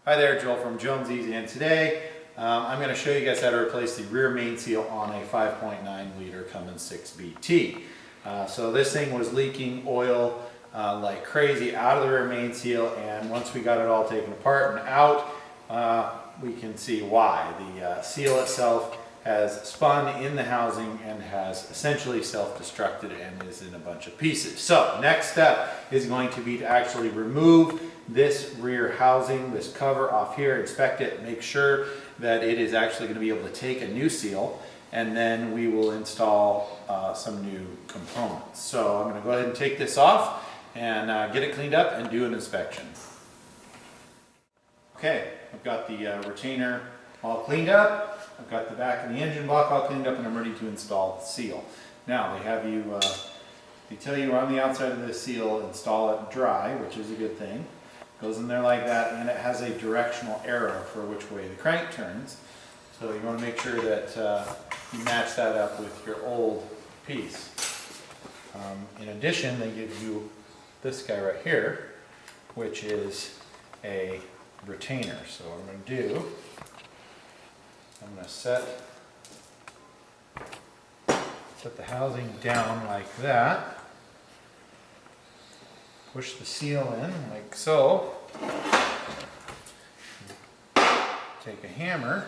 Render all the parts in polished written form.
Hi there, Joel from Jonesy's, and today I'm going to show you guys how to replace the rear main seal on a 5.9 liter Cummins 6BT. So this thing was leaking oil like crazy out of the rear main seal, and once we got it all taken apart and out, we can see why. The seal itself has spun in the housing and has essentially self-destructed and is in a bunch of pieces. So next step is going to be to actually remove this rear housing, this cover off here, inspect it, make sure that it is actually going to be able to take a new seal, and then we will install some new components. So I'm going to go ahead and take this off and get it cleaned up and do an inspection. Okay, I've got the retainer all cleaned up. I've got the back of the engine block all cleaned up, and I'm ready to install the seal. Now they have you, they tell you on the outside of the seal, install it dry, which is a good thing. Goes in there like that, and it has a directional arrow for which way the crank turns. So you want to make sure that you match that up with your old piece. In addition, they give you this guy right here, which is a retainer. So what I'm going to do, I'm going to set the housing down like that. Push the seal in like so. Take a hammer.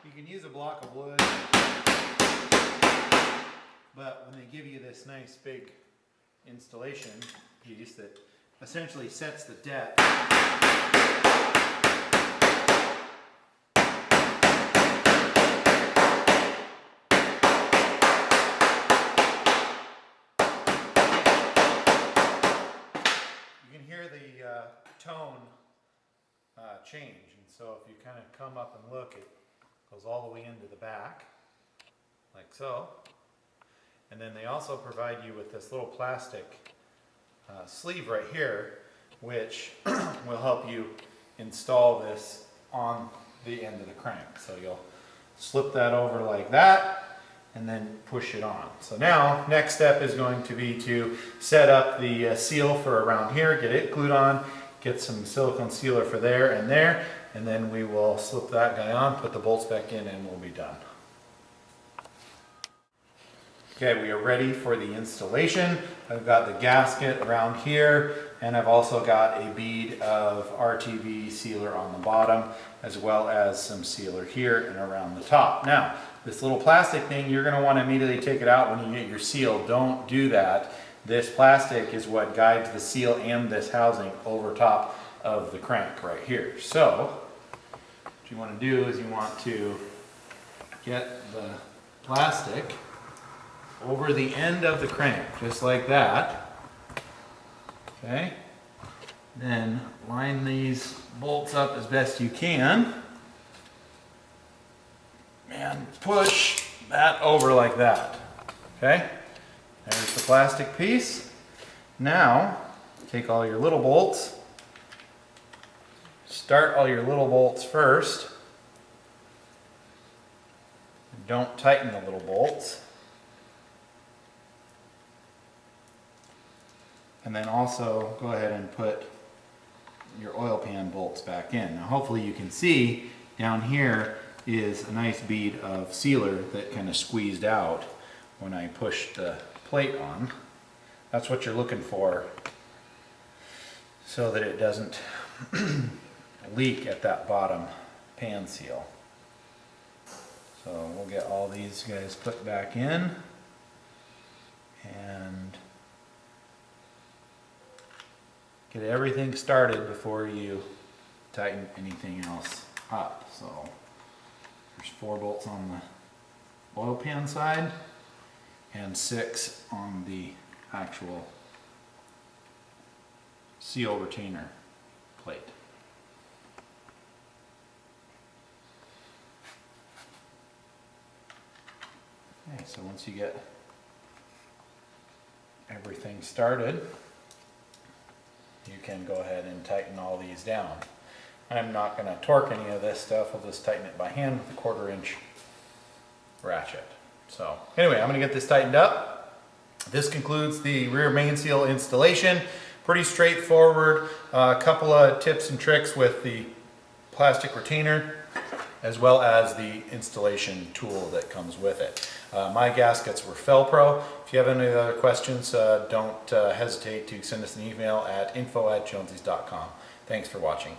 You can use a block of wood, but when they give you this nice big installation piece that essentially sets the depth, you can hear the tone change, and so if you kind of come up and look, it goes all the way into the back, like so. And then they also provide you with this little plastic sleeve right here, which will help you install this on the end of the crank. So you'll slip that over like that and then push it on. So now, next step is going to be to set up the seal for around here, get it glued on, get some silicone sealer for there, and then we will slip that guy on, put the bolts back in, and we'll be done. Okay, we are ready for the installation. I've got the gasket around here, and I've also got a bead of RTV sealer on the bottom, as well as some sealer here and around the top. Now, this little plastic thing, you're going to want to immediately take it out when you get your seal. Don't do that. This plastic is what guides the seal and this housing over top of the crank right here. So, what you want to do is you want to get the plastic over the end of the crank, just like that. Okay. Then line these bolts up as best you can and push that over like that. Okay. There's the plastic piece. Now, take all your little bolts. Start all your little bolts first. Don't tighten the little bolts. And then also go ahead and put your oil pan bolts back in. Now hopefully you can see down here is a nice bead of sealer that kind of squeezed out when I pushed the plate on. That's what you're looking for so that it doesn't leak at that bottom pan seal. So we'll get all these guys put back in and get everything started before you tighten anything else up. So there's 4 bolts on the oil pan side and 6 on the actual seal retainer plate. Okay, so once you get everything started, you can go ahead and tighten all these down. I'm not going to torque any of this stuff. I'll just tighten it by hand with a 1/4 inch ratchet. So anyway, I'm going to get this tightened up. This concludes the rear main seal installation. Pretty straightforward. A couple of tips and tricks with the plastic retainer, as well as the installation tool that comes with it. My gaskets were Felpro. If you have any other questions, don't hesitate to send us an email at info@jonesies.com. Thanks for watching.